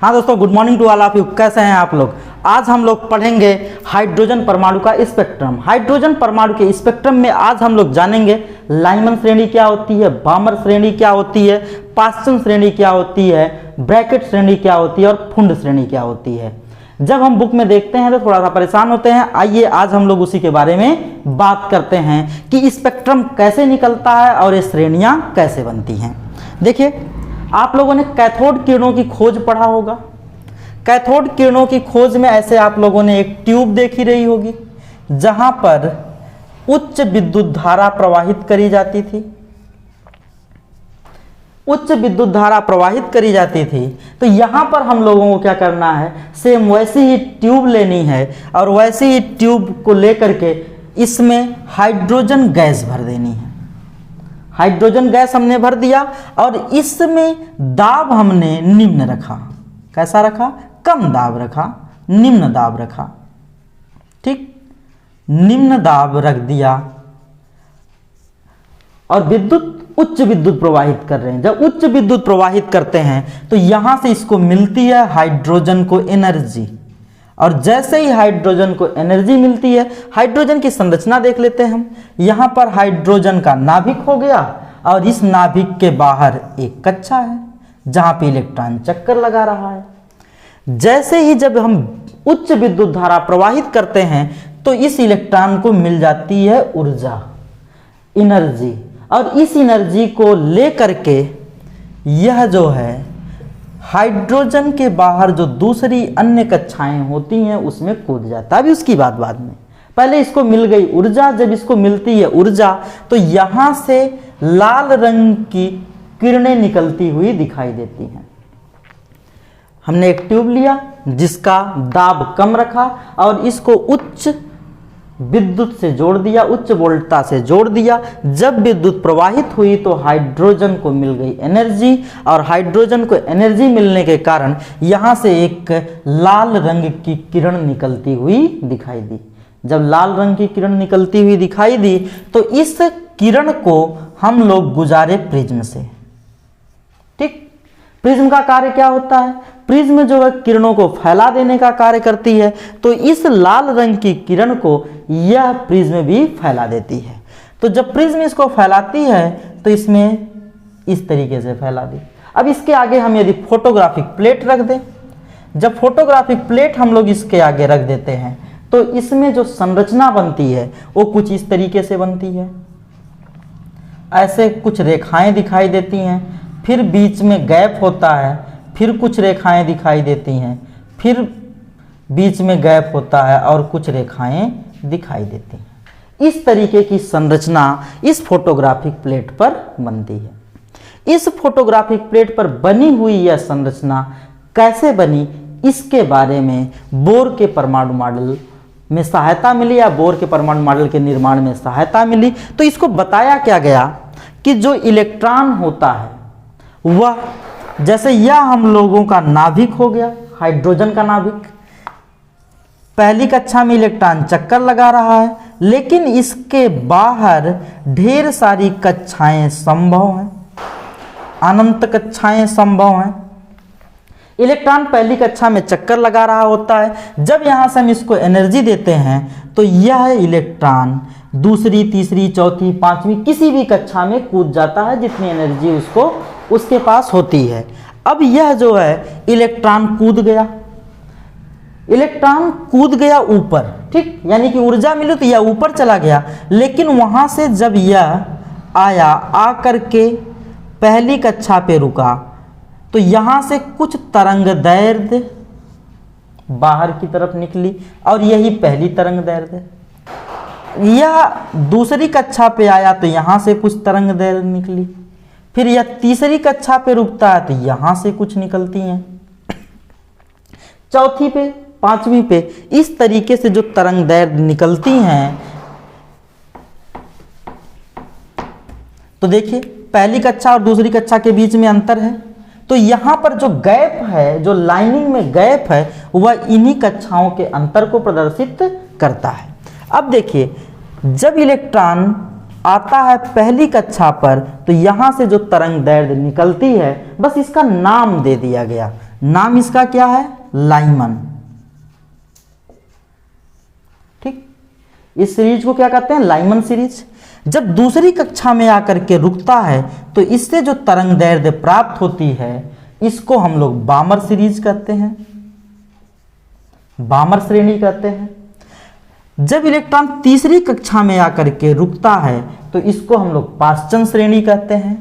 हाँ दोस्तों, good morning to all of you. कैसे हैं आप लोग? आज हम लोग पढ़ेंगे हाइड्रोजन परमाणु का स्पेक्ट्रम। हाइड्रोजन परमाणु के स्पेक्ट्रम में आज हम लोग जानेंगे लाइमन श्रेणी क्या होती है, बामर श्रेणी क्या होती है, पास्चन श्रेणी क्या होती है, ब्रैकेट श्रेणी क्या होती है और फुंड श्रेणी क्या होती है। जब हम बुक में देखते हैं तो थोड़ा सा परेशान होते हैं। आइए आज हम लोग उसी के बारे में बात करते हैं कि स्पेक्ट्रम कैसे निकलता है और ये श्रेणियां कैसे बनती हैं। देखिए, आप लोगों ने कैथोड किरणों की खोज पढ़ा होगा। कैथोड किरणों की खोज में ऐसे आप लोगों ने एक ट्यूब देखी रही होगी जहां पर उच्च विद्युत धारा प्रवाहित करी जाती थी। उच्च विद्युत धारा प्रवाहित करी जाती थी। तो यहां पर हम लोगों को क्या करना है, सेम वैसी ही ट्यूब लेनी है और वैसी ही ट्यूब को लेकर के इसमें हाइड्रोजन गैस भर देनी है। हाइड्रोजन गैस हमने भर दिया और इसमें दाब हमने निम्न रखा। कैसा रखा? कम दाब रखा, निम्न दाब रखा। ठीक, निम्न दाब रख दिया और उच्च विद्युत प्रवाहित कर रहे हैं। जब उच्च विद्युत प्रवाहित करते हैं तो यहां से इसको मिलती है हाइड्रोजन को एनर्जी, और जैसे ही हाइड्रोजन को एनर्जी मिलती है, हाइड्रोजन की संरचना देख लेते हैं हम। यहां पर हाइड्रोजन का नाभिक हो गया और इस नाभिक के बाहर एक कक्षा है जहां पे इलेक्ट्रॉन चक्कर लगा रहा है। जैसे ही जब हम उच्च विद्युत धारा प्रवाहित करते हैं तो इस इलेक्ट्रॉन को मिल जाती है ऊर्जा, एनर्जी, और इस एनर्जी को लेकर के यह जो है हाइड्रोजन के बाहर जो दूसरी अन्य कक्षाएं होती हैं उसमें कूद जाता है। अभी उसकी बात बाद में, पहले इसको मिल गई ऊर्जा। जब इसको मिलती है ऊर्जा तो यहां से लाल रंग की किरणें निकलती हुई दिखाई देती हैं। हमने एक ट्यूब लिया जिसका दाब कम रखा और इसको उच्च विद्युत से जोड़ दिया, उच्च वोल्टता से जोड़ दिया। जब विद्युत प्रवाहित हुई तो हाइड्रोजन को मिल गई एनर्जी, और हाइड्रोजन को एनर्जी मिलने के कारण यहां से एक लाल रंग की किरण निकलती हुई दिखाई दी। जब लाल रंग की किरण निकलती हुई दिखाई दी तो इस किरण को हम लोग गुजारे प्रिज्म से। ठीक, प्रिज्म का कार्य क्या होता है? प्रिज्म जो है किरणों को फैला देने का कार्य करती है, तो इस लाल रंग की किरण को यह प्रिज्म भी फैला देती है। तो जब प्रिज्म इसको फैलाती है तो इसमें इस तरीके से फैला दी। अब इसके आगे हम यदि फोटोग्राफिक प्लेट रख दें, जब फोटोग्राफिक प्लेट हम लोग इसके आगे रख देते हैं तो इसमें जो संरचना बनती है वो कुछ इस तरीके से बनती है। ऐसे कुछ रेखाएं दिखाई देती हैं, फिर बीच में गैप होता है, फिर कुछ रेखाएं दिखाई देती हैं, फिर बीच में गैप होता है और कुछ रेखाएं दिखाई देती हैं। इस तरीके की संरचना इस फोटोग्राफिक प्लेट पर बनती है। इस फोटोग्राफिक प्लेट पर बनी हुई यह संरचना कैसे बनी, इसके बारे में बोर के परमाणु मॉडल में सहायता मिली, या बोर के परमाणु मॉडल के निर्माण में सहायता मिली। तो इसको बताया क्या गया कि जो इलेक्ट्रॉन होता है वह, जैसे यह हम लोगों का नाभिक हो गया, हाइड्रोजन का नाभिक। पहली कक्षा में इलेक्ट्रॉन चक्कर लगा रहा है, लेकिन इसके बाहर ढेर सारी कक्षाएं संभव हैं, अनंत कक्षाएं संभव हैं। इलेक्ट्रॉन पहली कक्षा में चक्कर लगा रहा होता है। जब यहां से हम इसको एनर्जी देते हैं तो यह इलेक्ट्रॉन दूसरी, तीसरी, चौथी, पांचवी किसी भी कक्षा में कूद जाता है जितनी एनर्जी उसके पास होती है। अब यह जो है इलेक्ट्रॉन कूद गया, इलेक्ट्रॉन कूद गया ऊपर। ठीक, यानी कि ऊर्जा मिली तो यह ऊपर चला गया, लेकिन वहां से जब यह आया, आकर के पहली कक्षा पे रुका तो यहां से कुछ तरंग दैर्ध्य बाहर की तरफ निकली और यही पहली तरंग दैर्ध्य। यह दूसरी कक्षा पे आया तो यहां से कुछ तरंग दैर्ध्य निकली, फिर यह तीसरी कक्षा पे रुकता है तो यहां से कुछ निकलती हैं, चौथी पे, पांचवी पे। इस तरीके से जो तरंग दैर्ध्य निकलती हैं, तो देखिए पहली कक्षा और दूसरी कक्षा के बीच में अंतर है। तो यहां पर जो गैप है, जो लाइनिंग में गैप है, वह इन्हीं कक्षाओं के अंतर को प्रदर्शित करता है। अब देखिए, जब इलेक्ट्रॉन आता है पहली कक्षा पर तो यहां से जो तरंग दैर्ध्य निकलती है, बस इसका नाम दे दिया गया, नाम इसका क्या है? लाइमन। ठीक, इस सीरीज को क्या कहते हैं? Lyman series. जब दूसरी कक्षा में आकर के रुकता है तो इससे जो तरंग दैर्ध्य प्राप्त होती है इसको हम लोग बामर सीरीज कहते हैं, बामर श्रेणी कहते हैं। जब इलेक्ट्रॉन तीसरी कक्षा में आकर के रुकता है तो इसको हम लोग पाश्चन श्रेणी कहते हैं,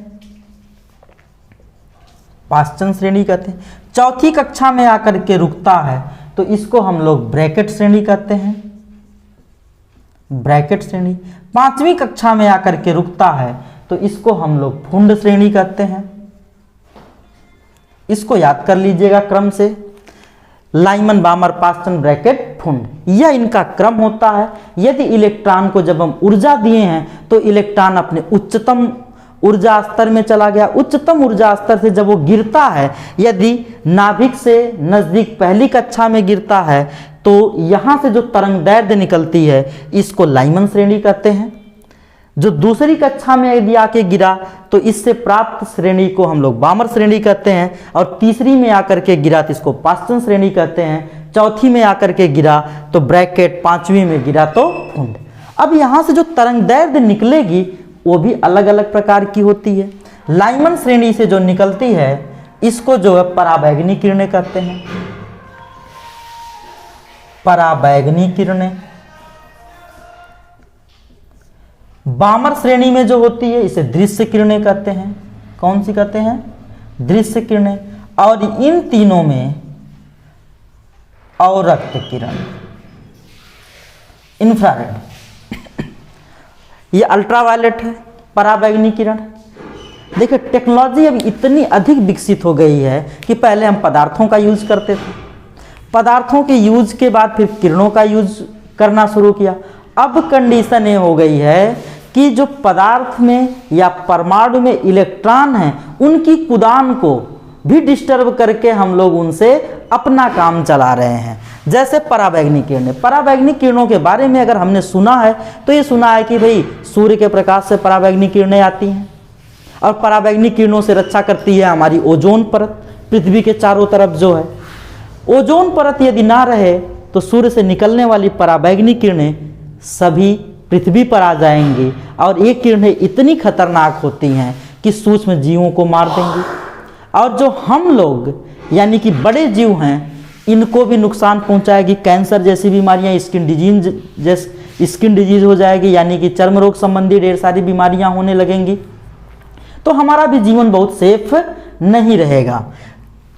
पाश्चन श्रेणी कहते हैं। चौथी कक्षा में आकर के रुकता है तो इसको हम लोग ब्रैकेट श्रेणी कहते हैं, ब्रैकेट श्रेणी। पांचवी कक्षा में आकर के रुकता है तो इसको हम लोग फुंड श्रेणी कहते हैं। इसको याद कर लीजिएगा क्रम से, लाइमन, बामर, पाश्चन, ब्रैकेट, फुंड, यह इनका क्रम होता है। यदि इलेक्ट्रॉन को जब हम ऊर्जा दिए हैं तो इलेक्ट्रॉन अपने उच्चतम ऊर्जा स्तर में चला गया। उच्चतम ऊर्जा स्तर से जब वो गिरता है, यदि नाभिक से नजदीक पहली कक्षा में गिरता है तो यहां से जो तरंग दैर्ध्य निकलती है इसको लाइमन श्रेणी कहते हैं। जो दूसरी कक्षा में यदि आके गिरा तो इससे प्राप्त श्रेणी को हम लोग बामर श्रेणी कहते हैं, और तीसरी में आकर के गिरा तो इसको पाश्चन श्रेणी कहते हैं, चौथी में आकर के गिरा तो ब्रैकेट, पांचवी में गिरा तो फुंड। अब यहां से जो तरंग दैर्ध्य निकलेगी वो भी अलग अलग प्रकार की होती है। लाइमन श्रेणी से जो निकलती है इसको जो है पराबैंगनी किरणें कहते हैं, पराबैंगनी किरणें। बामर श्रेणी में जो होती है इसे दृश्य किरणें कहते हैं। कौन सी कहते हैं? दृश्य किरणें। और इन तीनों में अवरक्त किरण, इंफ्रारेड, ये अल्ट्रावायलेट है, पराबैंगनी किरण। देखिए टेक्नोलॉजी अब इतनी अधिक विकसित हो गई है कि पहले हम पदार्थों का यूज करते थे, पदार्थों के यूज के बाद फिर किरणों का यूज करना शुरू किया। अब कंडीशन ये हो गई है कि जो पदार्थ में या परमाणु में इलेक्ट्रॉन हैं उनकी कुदान को भी डिस्टर्ब करके हम लोग उनसे अपना काम चला रहे हैं। जैसे पराबैंगनी किरणें, पराबैंगनी किरणों के बारे में अगर हमने सुना है तो ये सुना है कि भाई सूर्य के प्रकाश से पराबैंगनी किरणें आती हैं और पराबैंगनी किरणों से रक्षा करती है हमारी ओजोन परत, पृथ्वी के चारों तरफ जो है। ओजोन परत यदि ना रहे तो सूर्य से निकलने वाली पराबैंगनी किरणें सभी पृथ्वी पर आ जाएंगी और ये किरणें इतनी खतरनाक होती हैं कि सूक्ष्म जीवों को मार देंगी, और जो हम लोग यानी कि बड़े जीव हैं इनको भी नुकसान पहुंचाएगी। कैंसर जैसी बीमारियां, स्किन डिजीज हो जाएगी, यानी कि चर्म रोग संबंधी ढेर सारी बीमारियां होने लगेंगी, तो हमारा भी जीवन बहुत सेफ नहीं रहेगा।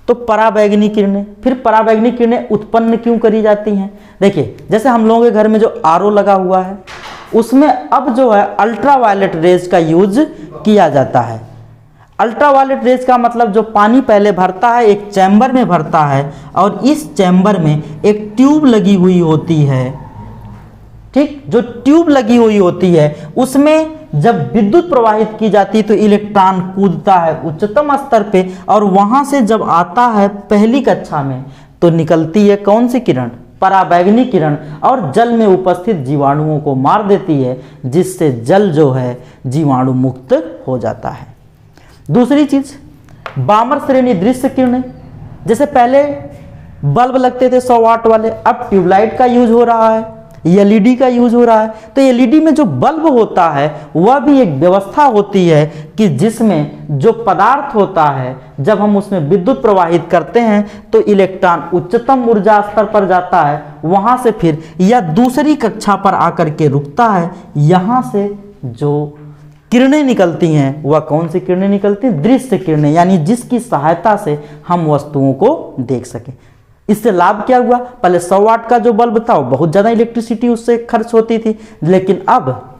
तो पराबैंगनी किरणें, फिर पराबैंगनी किरणें उत्पन्न क्यों करी जाती हैं? देखिए जैसे हम लोगों के घर में जो आरओ लगा हुआ है उसमें अब जो है अल्ट्रावायलेट रेज का यूज किया जाता है। अल्ट्रावायलेट रेज का मतलब जो पानी पहले भरता है एक चैम्बर में भरता है और इस चैम्बर में एक ट्यूब लगी हुई होती है। ठीक, जो ट्यूब लगी हुई होती है उसमें जब विद्युत प्रवाहित की जाती तो इलेक्ट्रॉन कूदता है उच्चतम स्तर पे और वहां से जब आता है पहली कक्षा में तो निकलती है कौन सी किरण? पराबैंगनी किरण, और जल में उपस्थित जीवाणुओं को मार देती है, जिससे जल जो है जीवाणु मुक्त हो जाता है। दूसरी चीज बामर श्रेणी दृश्य किरणें, जैसे पहले बल्ब लगते थे 100 वाट वाले, अब ट्यूबलाइट का यूज हो रहा है, एलईडी का यूज हो रहा है। तो एलईडी में जो बल्ब होता है वह भी एक व्यवस्था होती है कि जिसमें जो पदार्थ होता है जब हम उसमें विद्युत प्रवाहित करते हैं तो इलेक्ट्रॉन उच्चतम ऊर्जा स्तर पर जाता है, वहां से फिर या दूसरी कक्षा पर आकर के रुकता है। यहां से जो किरणें निकलती हैं वह कौन सी किरणें निकलती हैं? दृश्य किरणें, यानी जिसकी सहायता से हम वस्तुओं को देख सकें। इससे लाभ क्या हुआ? पहले 100 वाट का जो बल्ब था वो बहुत ज़्यादा इलेक्ट्रिसिटी उससे खर्च होती थी, लेकिन अब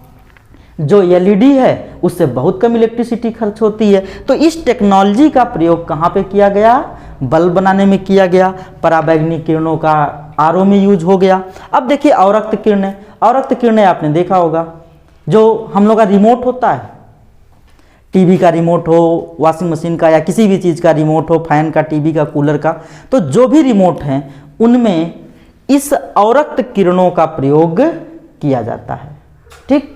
जो एलईडी है उससे बहुत कम इलेक्ट्रिसिटी खर्च होती है। तो इस टेक्नोलॉजी का प्रयोग कहाँ पे किया गया? बल्ब बनाने में किया गया। पराबैंगनी किरणों का आरओ में यूज हो गया। अब देखिए अवरक्त किरणें, अवरक्त किरणें आपने देखा होगा, जो हम लोग का रिमोट होता है, टीवी का रिमोट हो, वॉशिंग मशीन का या किसी भी चीज़ का रिमोट हो, फैन का, टीवी का, कूलर का, तो जो भी रिमोट हैं उनमें इस अवरक्त किरणों का प्रयोग किया जाता है। ठीक,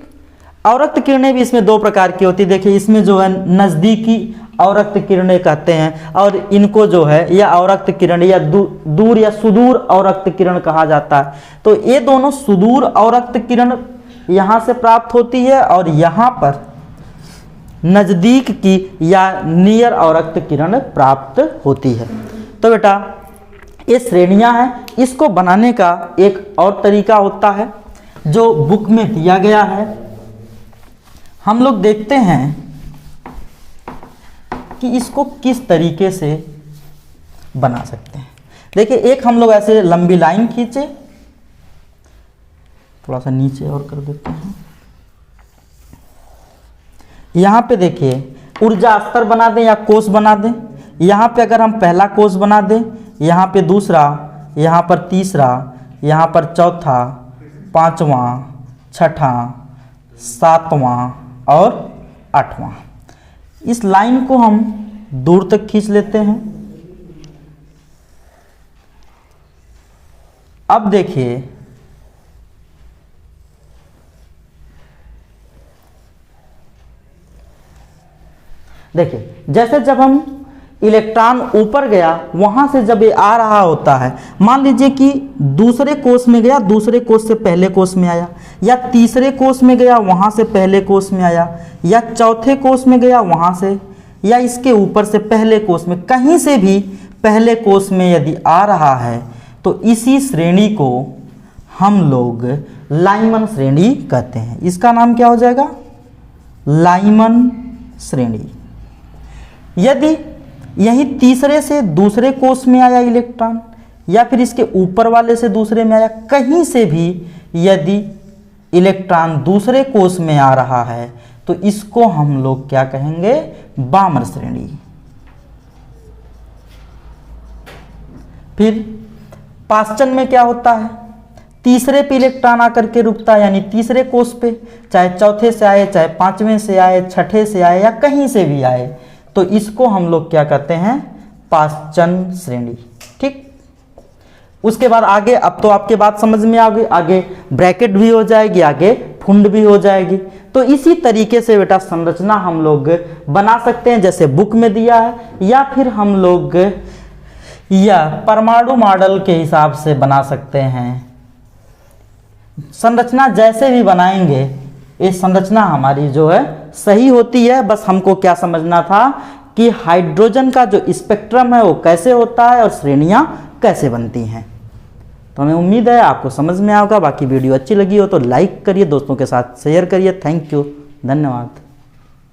अवरक्त किरणें भी इसमें 2 प्रकार की होती है। देखिए इसमें जो है नज़दीकी अवरक्त किरणें कहते हैं, और इनको जो है यह अवरक्त किरण या दूर या सुदूर अवरक्त किरण कहा जाता है। तो ये दोनों सुदूर अवरक्त किरण यहाँ से प्राप्त होती है और यहाँ पर नज़दीक की या नियर अवरक्त किरण प्राप्त होती है। तो बेटा ये श्रेणियां हैं। इसको बनाने का एक और तरीका होता है जो बुक में दिया गया है। हम लोग देखते हैं कि इसको किस तरीके से बना सकते हैं। देखिए, एक हम लोग ऐसे लंबी लाइन खींचे, थोड़ा सा नीचे और कर देते हैं। यहाँ पे देखिए ऊर्जा स्तर बना दें या कोष बना दें। यहाँ पे अगर हम पहला कोष बना दें, यहाँ पे दूसरा, यहाँ पर तीसरा, यहाँ पर चौथा, पांचवा, छठा, सातवां और आठवां, इस लाइन को हम दूर तक खींच लेते हैं। अब देखिए जैसे जब हम इलेक्ट्रॉन ऊपर गया, वहां से जब ये आ रहा होता है, मान लीजिए कि दूसरे कोष में गया, दूसरे कोष से पहले कोष में आया, या तीसरे कोष में गया, वहां से पहले कोष में आया, या चौथे कोष में गया वहां से, या इसके ऊपर से पहले कोष में, कहीं से भी पहले कोष में यदि आ रहा है तो इसी श्रेणी को हम लोग लाइमन श्रेणी कहते हैं। इसका नाम क्या हो जाएगा? लाइमन श्रेणी। यदि यही तीसरे से दूसरे कोष में आया इलेक्ट्रॉन, या फिर इसके ऊपर वाले से दूसरे में आया, कहीं से भी यदि इलेक्ट्रॉन दूसरे कोष में आ रहा है तो इसको हम लोग क्या कहेंगे? बामर श्रेणी। फिर पाश्चन में क्या होता है? तीसरे पे इलेक्ट्रॉन आकर के रुकता है, यानी तीसरे कोष पे, चाहे चौथे से आए, चाहे पांचवें से आए, छठे से आए, या कहीं से भी आए, तो इसको हम लोग क्या कहते हैं? पाश्चन श्रेणी। ठीक। उसके बाद आगे, अब तो आपके बात समझ में आ गई, आगे ब्रैकेट भी हो जाएगी, आगे फुंड भी हो जाएगी। तो इसी तरीके से बेटा संरचना हम लोग बना सकते हैं जैसे बुक में दिया है, या फिर हम लोग या परमाणु मॉडल के हिसाब से बना सकते हैं। संरचना जैसे भी बनाएंगे, ये संरचना हमारी जो है सही होती है। बस हमको क्या समझना था कि हाइड्रोजन का जो स्पेक्ट्रम है वो कैसे होता है और श्रेणियां कैसे बनती हैं। तो हमें उम्मीद है आपको समझ में आएगा। बाकी वीडियो अच्छी लगी हो तो लाइक करिए, दोस्तों के साथ शेयर करिए। थैंक यू, धन्यवाद।